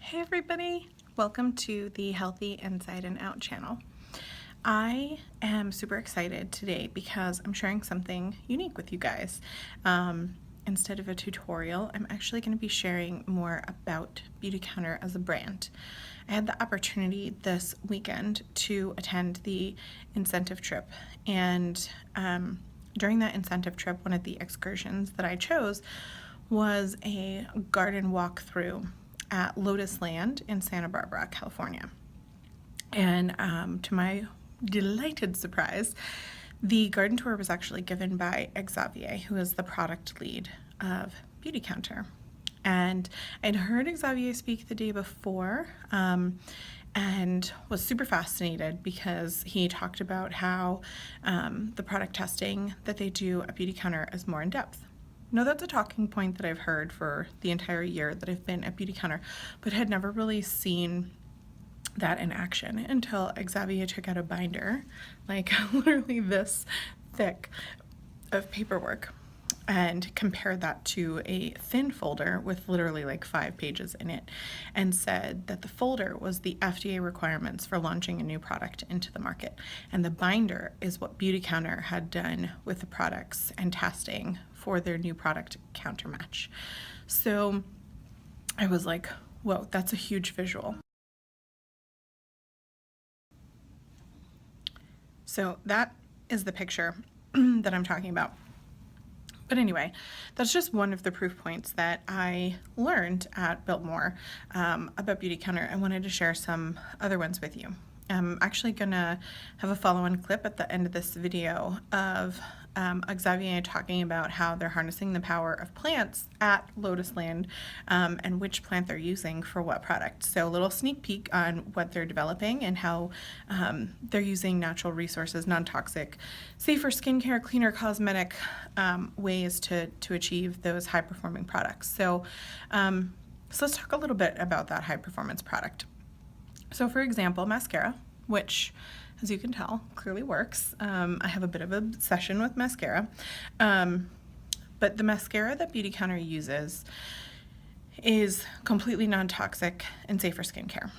Hey everybody, welcome to the Healthy Inside and Out channel. I am super excited today because I'm sharing something unique with you guys. Instead of a tutorial, I'm actually going to be sharing more about Beautycounter as a brand. I had the opportunity this weekend to attend the incentive trip, and during that incentive trip, one of the excursions that I chose was a garden walkthrough at LotusLand in Santa Barbara, California. And to my delighted surprise, the garden tour was actually given by Xavier, who is the product lead of Beautycounter. And I'd heard Xavier speak the day before and was super fascinated because he talked about how the product testing that they do at Beautycounter is more in depth. No, that's a talking point that I've heard for the entire year that I've been at Beautycounter, but had never really seen that in action until Xavier took out a binder, like literally this thick of paperwork, and compared that to a thin folder with literally like 5 pages in it, and said that the folder was the FDA requirements for launching a new product into the market, and the binder is what Beautycounter had done with the products and testing for their new product countermatch. So I was like, whoa, that's a huge visual. So that is the picture that I'm talking about. But anyway, that's just one of the proof points that I learned at Biltmore about Beautycounter. I wanted to share some other ones with you. I'm actually gonna have a follow-on clip at the end of this video of Xavier talking about how they're harnessing the power of plants at LotusLand and which plant they're using for what product. So a little sneak peek on what they're developing and how they're using natural resources, non-toxic, safer skincare, cleaner cosmetic ways to achieve those high-performing products. So let's talk a little bit about that high-performance product. So for example, mascara, which, as you can tell, clearly works. I have a bit of an obsession with mascara. But the mascara that Beautycounter uses is completely non-toxic and safe for skincare.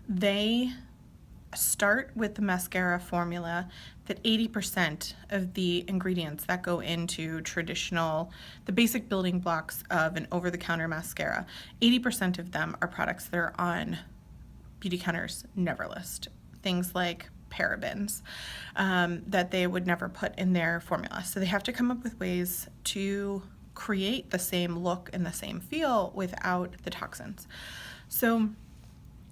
They start with the mascara formula that 80% of the ingredients that go into the basic building blocks of an over-the-counter mascara, 80% of them are products that are on Beautycounter's never list. Things like parabens that they would never put in their formula. So they have to come up with ways to create the same look and the same feel without the toxins. So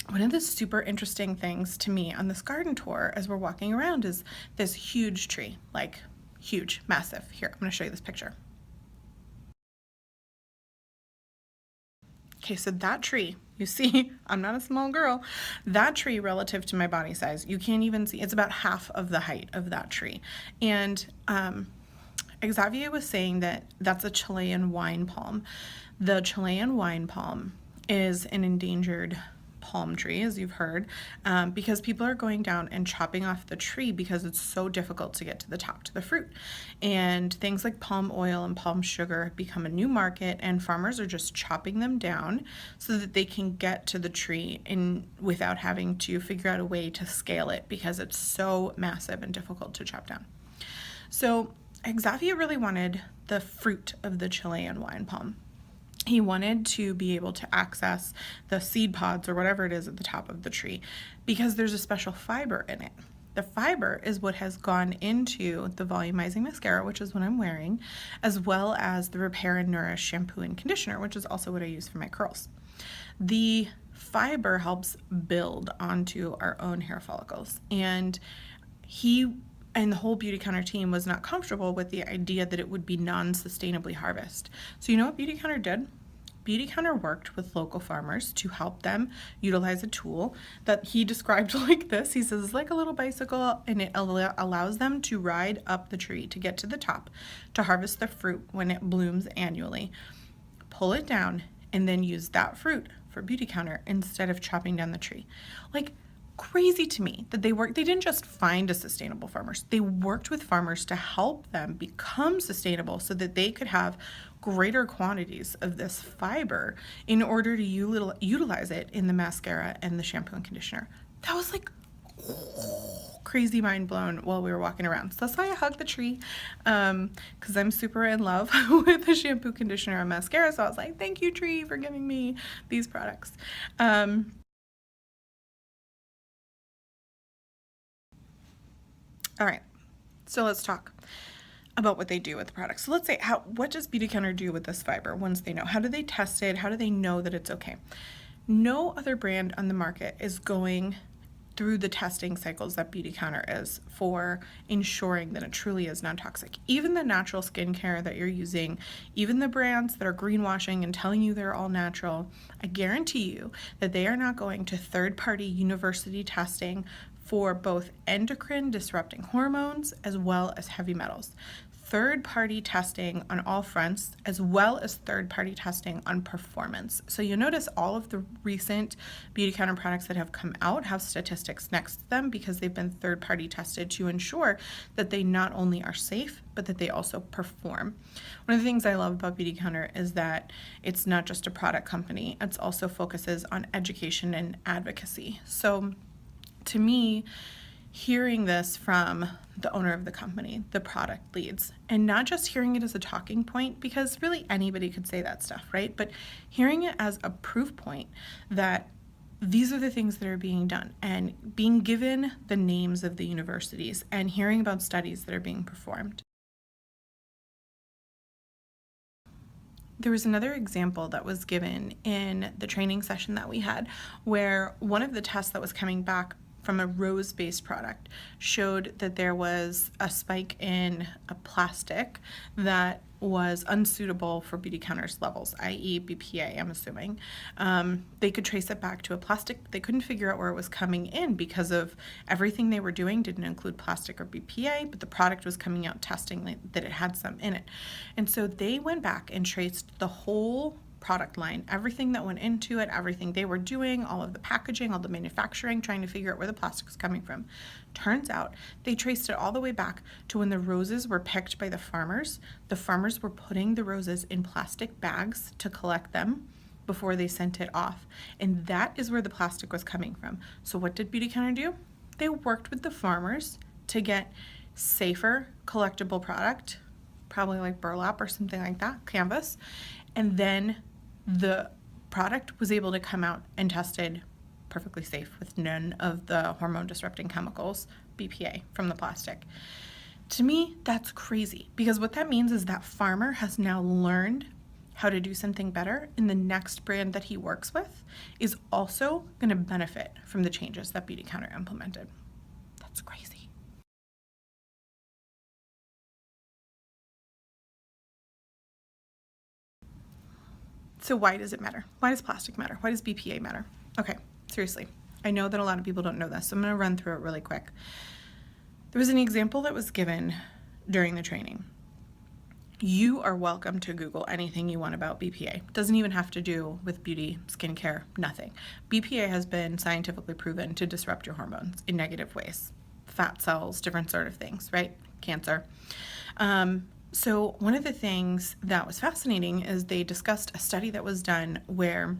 one of the super interesting things to me on this garden tour as we're walking around is this huge tree, like huge, massive. Here, I'm going to show you this picture. Okay, so that tree, you see, I'm not a small girl. That tree relative to my body size, you can't even see, it's about half of the height of that tree. And Xavier was saying that that's a Chilean wine palm. The Chilean wine palm is an endangered palm tree, as you've heard, because people are going down and chopping off the tree because it's so difficult to get to the top, to the fruit. And things like palm oil and palm sugar have become a new market, and farmers are just chopping them down so that they can get to the tree without having to figure out a way to scale it because it's so massive and difficult to chop down. So Xavier really wanted the fruit of the Chilean wine palm. He wanted to be able to access the seed pods or whatever it is at the top of the tree because there's a special fiber in it. The fiber is what has gone into the volumizing mascara, which is what I'm wearing, as well as the Repair and Nourish shampoo and conditioner, which is also what I use for my curls. The fiber helps build onto our own hair follicles, and the whole Beautycounter team was not comfortable with the idea that it would be non-sustainably harvested. So you know what Beautycounter did? Beautycounter worked with local farmers to help them utilize a tool that he described like this. He says it's like a little bicycle, and it allows them to ride up the tree to get to the top, to harvest the fruit when it blooms annually, pull it down, and then use that fruit for Beautycounter instead of chopping down the tree. Like, crazy to me that they didn't just find a sustainable farmers, they worked with farmers to help them become sustainable so that they could have greater quantities of this fiber in order to utilize it in the mascara and the shampoo and conditioner. That was like crazy mind blown while we were walking around. So that's why I hugged the tree, because I'm super in love with the shampoo, conditioner, and mascara. So I was like, thank you, tree, for giving me these products. All right, so let's talk about what they do with the product. So let's say, what does Beautycounter do with this fiber once they know? How do they test it? How do they know that it's okay? No other brand on the market is going through the testing cycles that Beautycounter is for ensuring that it truly is non-toxic. Even the natural skincare that you're using, even the brands that are greenwashing and telling you they're all natural, I guarantee you that they are not going to third-party university testing for both endocrine disrupting hormones as well as heavy metals. Third-party testing on all fronts, as well as third-party testing on performance. So you'll notice all of the recent Beautycounter products that have come out have statistics next to them because they've been third-party tested to ensure that they not only are safe, but that they also perform. One of the things I love about Beautycounter is that it's not just a product company, it also focuses on education and advocacy. So to me, hearing this from the owner of the company, the product leads, and not just hearing it as a talking point, because really anybody could say that stuff, right? But hearing it as a proof point that these are the things that are being done, and being given the names of the universities and hearing about studies that are being performed. There was another example that was given in the training session that we had where one of the tests that was coming back from a rose-based product showed that there was a spike in a plastic that was unsuitable for Beautycounter's levels, i.e. BPA, I'm assuming. They could trace it back to a plastic, but they couldn't figure out where it was coming in because of everything they were doing didn't include plastic or BPA, but the product was coming out testing that it had some in it. And so they went back and traced the whole product line, everything that went into it, everything they were doing, all of the packaging, all the manufacturing, trying to figure out where the plastic was coming from. Turns out they traced it all the way back to when the roses were picked by the farmers. The farmers were putting the roses in plastic bags to collect them before they sent it off. And that is where the plastic was coming from. So what did Beautycounter do? They worked with the farmers to get safer collectible product, probably like burlap or something like that, canvas, and then the product was able to come out and tested perfectly safe with none of the hormone disrupting chemicals, BPA, from the plastic. To me, that's crazy, because what that means is that farmer has now learned how to do something better, and the next brand that he works with is also going to benefit from the changes that Beautycounter implemented. That's crazy. So why does it matter? Why does plastic matter? Why does BPA matter? Okay, seriously. I know that a lot of people don't know this, so I'm going to run through it really quick. There was an example that was given during the training. You are welcome to Google anything you want about BPA. It doesn't even have to do with beauty, skincare, nothing. BPA has been scientifically proven to disrupt your hormones in negative ways. Fat cells, different sort of things, right? Cancer. So one of the things that was fascinating is they discussed a study that was done where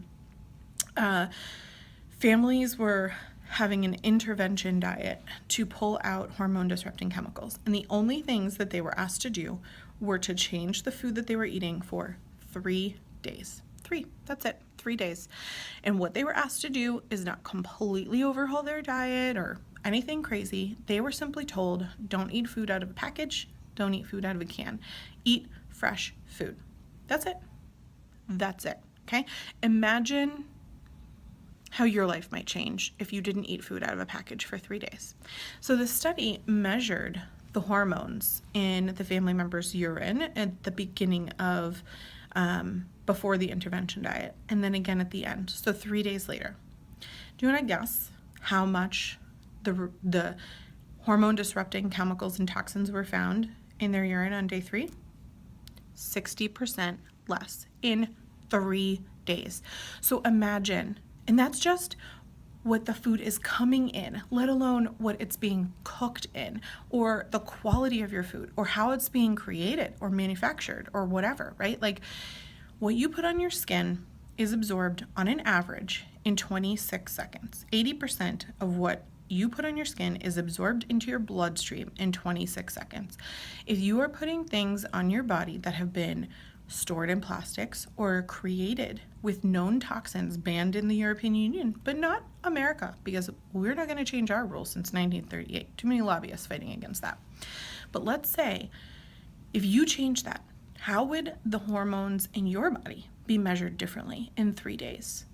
families were having an intervention diet to pull out hormone disrupting chemicals. And the only things that they were asked to do were to change the food that they were eating for 3 days. That's it, 3 days. And what they were asked to do is not completely overhaul their diet or anything crazy. They were simply told, don't eat food out of a package, don't eat food out of a can. Eat fresh food. That's it. That's it. Okay? Imagine how your life might change if you didn't eat food out of a package for 3 days. So the study measured the hormones in the family member's urine at the beginning of, before the intervention diet, and then again at the end. So 3 days later. Do you want to guess how much the hormone disrupting chemicals and toxins were found in their urine on day 3? 60% less in 3 days. So imagine, and that's just what the food is coming in, let alone what it's being cooked in, or the quality of your food, or how it's being created or manufactured or whatever, right? Like what you put on your skin is absorbed on an average in 26 seconds. 80% of what you put on your skin is absorbed into your bloodstream in 26 seconds. If you are putting things on your body that have been stored in plastics or created with known toxins banned in the European Union, but not America, because we're not going to change our rules since 1938. Too many lobbyists fighting against that. But let's say if you change that, how would the hormones in your body be measured differently in 3 days,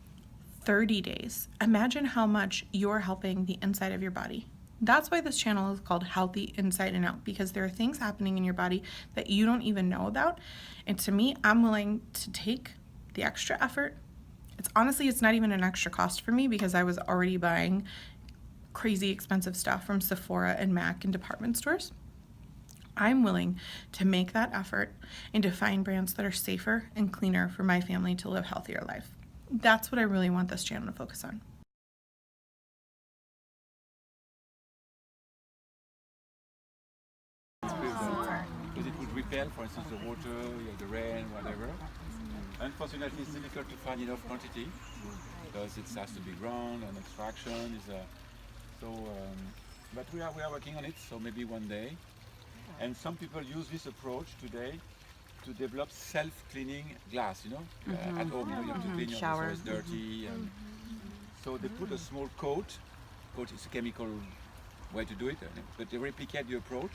30 days? Imagine how much you're helping the inside of your body. That's why this channel is called Healthy Inside and Out, because there are things happening in your body that you don't even know about. And to me, I'm willing to take the extra effort. It's not even an extra cost for me, because I was already buying crazy expensive stuff from Sephora and MAC and department stores. I'm willing to make that effort and to find brands that are safer and cleaner for my family to live a healthier life. That's what I really want this channel to focus on. Because it would repel, for instance, the water, the rain, whatever. Unfortunately, it's difficult to find enough quantity because it has to be ground and extraction is but we are working on it. So maybe one day. And some people use this approach today to develop self-cleaning glass. At home, you have to clean your shower. It's dirty, and so they put a small coat. Coat is a chemical way to do it, but they replicate the approach.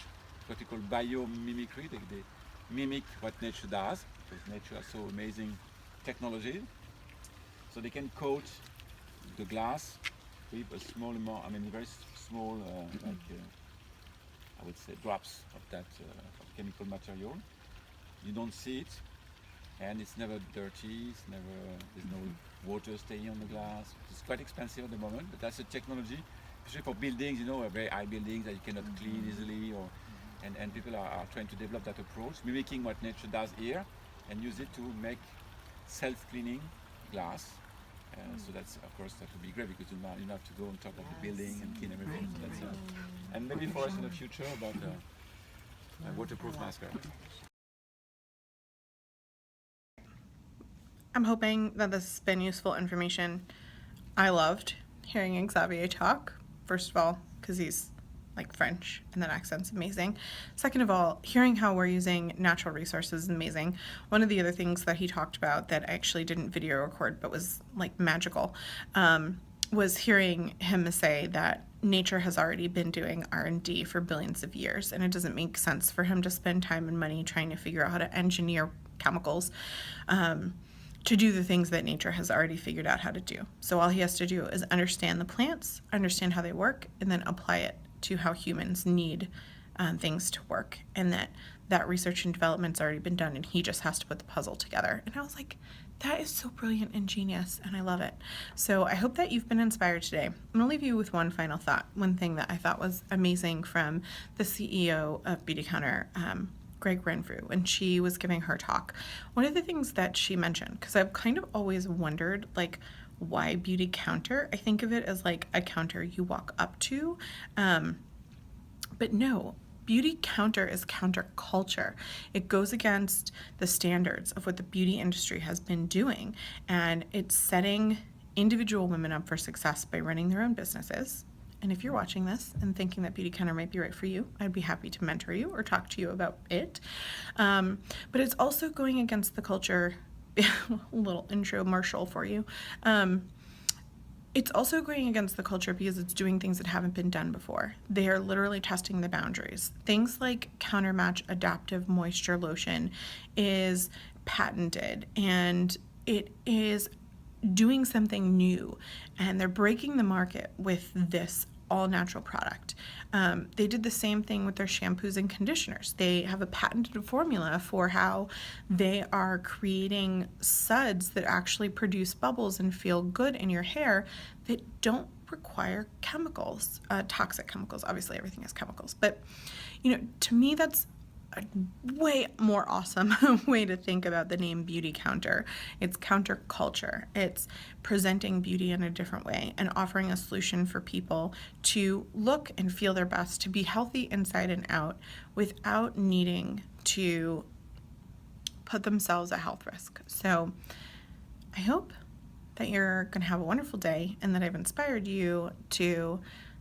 What we call biomimicry. They mimic what nature does, because nature has so amazing technology. So they can coat the glass with a small amount, very small, I would say drops of that chemical material. You don't see it, and it's never dirty. There's no water staying on the glass. It's quite expensive at the moment, but that's a technology, especially for buildings. Very high buildings that you cannot clean easily, and people are trying to develop that approach, mimicking what nature does here, and use it to make self-cleaning glass. So that's, of course, that would be great, because you don't have to go on top of the building and clean everything. So that's, and maybe for us in the future about waterproof mascara. I'm hoping that this has been useful information. I loved hearing Xavier talk, first of all, because he's like French and that accent's amazing. Second of all, hearing how we're using natural resources is amazing. One of the other things that he talked about that I actually didn't video record but was like magical was hearing him say that nature has already been doing R&D for billions of years, and it doesn't make sense for him to spend time and money trying to figure out how to engineer chemicals to do the things that nature has already figured out how to do. So all he has to do is understand the plants, understand how they work, and then apply it to how humans need things to work, and that research and development's already been done, and he just has to put the puzzle together. And I was like, that is so brilliant and genius, and I love it. So I hope that you've been inspired today. I'm gonna leave you with one final thought, one thing that I thought was amazing from the CEO of Beautycounter, Greg Renfrew, when she was giving her talk. One of the things that she mentioned, because I've kind of always wondered, like, why Beautycounter? I think of it as like a counter you walk up to, but no, Beautycounter is counterculture. It goes against the standards of what the beauty industry has been doing, and it's setting individual women up for success by running their own businesses. And if you're watching this and thinking that Beautycounter might be right for you, I'd be happy to mentor you or talk to you about it. But it's also going against the culture. A little infomercial for you. It's also going against the culture because it's doing things that haven't been done before. They are literally testing the boundaries. Things like Countermatch Adaptive Moisture Lotion is patented, and it is doing something new, and they're breaking the market with this all-natural product. They did the same thing with their shampoos and conditioners. They have a patented formula for how they are creating suds that actually produce bubbles and feel good in your hair that don't require chemicals, toxic chemicals. Obviously, everything has chemicals, but to me, that's a way more awesome way to think about the name Beautycounter. It's counterculture. It's presenting beauty in a different way and offering a solution for people to look and feel their best, to be healthy inside and out without needing to put themselves at health risk. So I hope that you're going to have a wonderful day and that I've inspired you to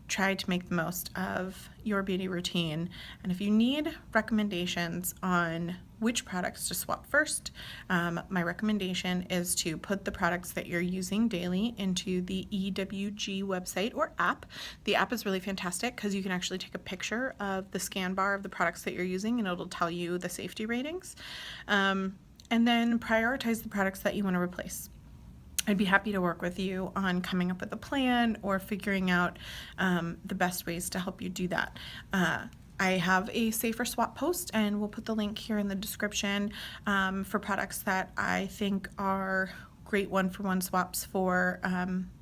try to make the most of your beauty routine. And if you need recommendations on which products to swap first, my recommendation is to put the products that you're using daily into the EWG website or app. The app is really fantastic because you can actually take a picture of the scan bar of the products that you're using and it'll tell you the safety ratings. And then prioritize the products that you want to replace. I'd be happy to work with you on coming up with a plan or figuring out the best ways to help you do that. I have a safer swap post, and we'll put the link here in the description for products that I think are great one-for-one swaps for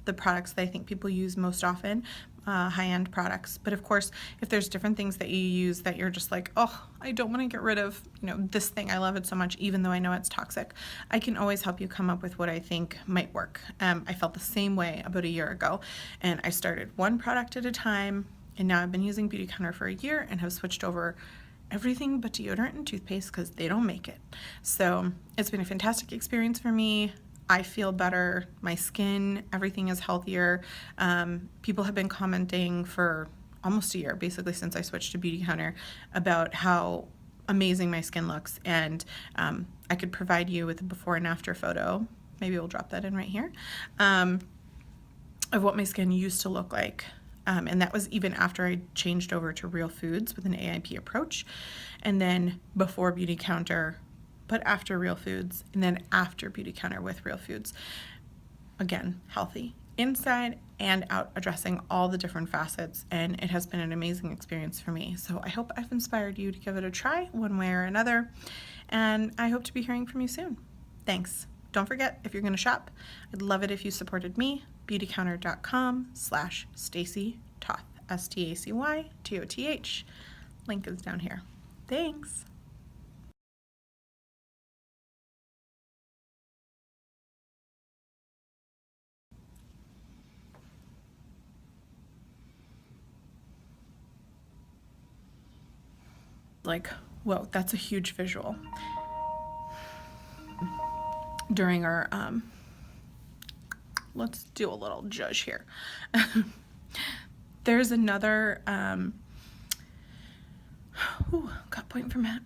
the products that I think people use most often, high-end products. But of course, if there's different things that you use that you're just like, oh, I don't want to get rid of, this thing, I love it so much, even though I know it's toxic, I can always help you come up with what I think might work. I felt the same way about a year ago, and I started one product at a time, and now I've been using Beautycounter for a year and have switched over everything but deodorant and toothpaste because they don't make it. So it's been a fantastic experience for me. I feel better, my skin, everything is healthier. People have been commenting for almost a year, basically since I switched to Beautycounter, about how amazing my skin looks, and I could provide you with a before and after photo, maybe we'll drop that in right here, of what my skin used to look like. And that was even after I changed over to Real Foods with an AIP approach, and then before Beautycounter, but after Real Foods, and then after Beautycounter with Real Foods. Again, healthy inside and out, addressing all the different facets, and it has been an amazing experience for me. So I hope I've inspired you to give it a try one way or another, and I hope to be hearing from you soon. Thanks. Don't forget, if you're going to shop, I'd love it if you supported me. Beautycounter.com/Stacy Toth, STACYTOTH. Link is down here. Thanks. Like, whoa, that's a huge visual. During our, let's do a little judge here. There's another, got a point from Matt.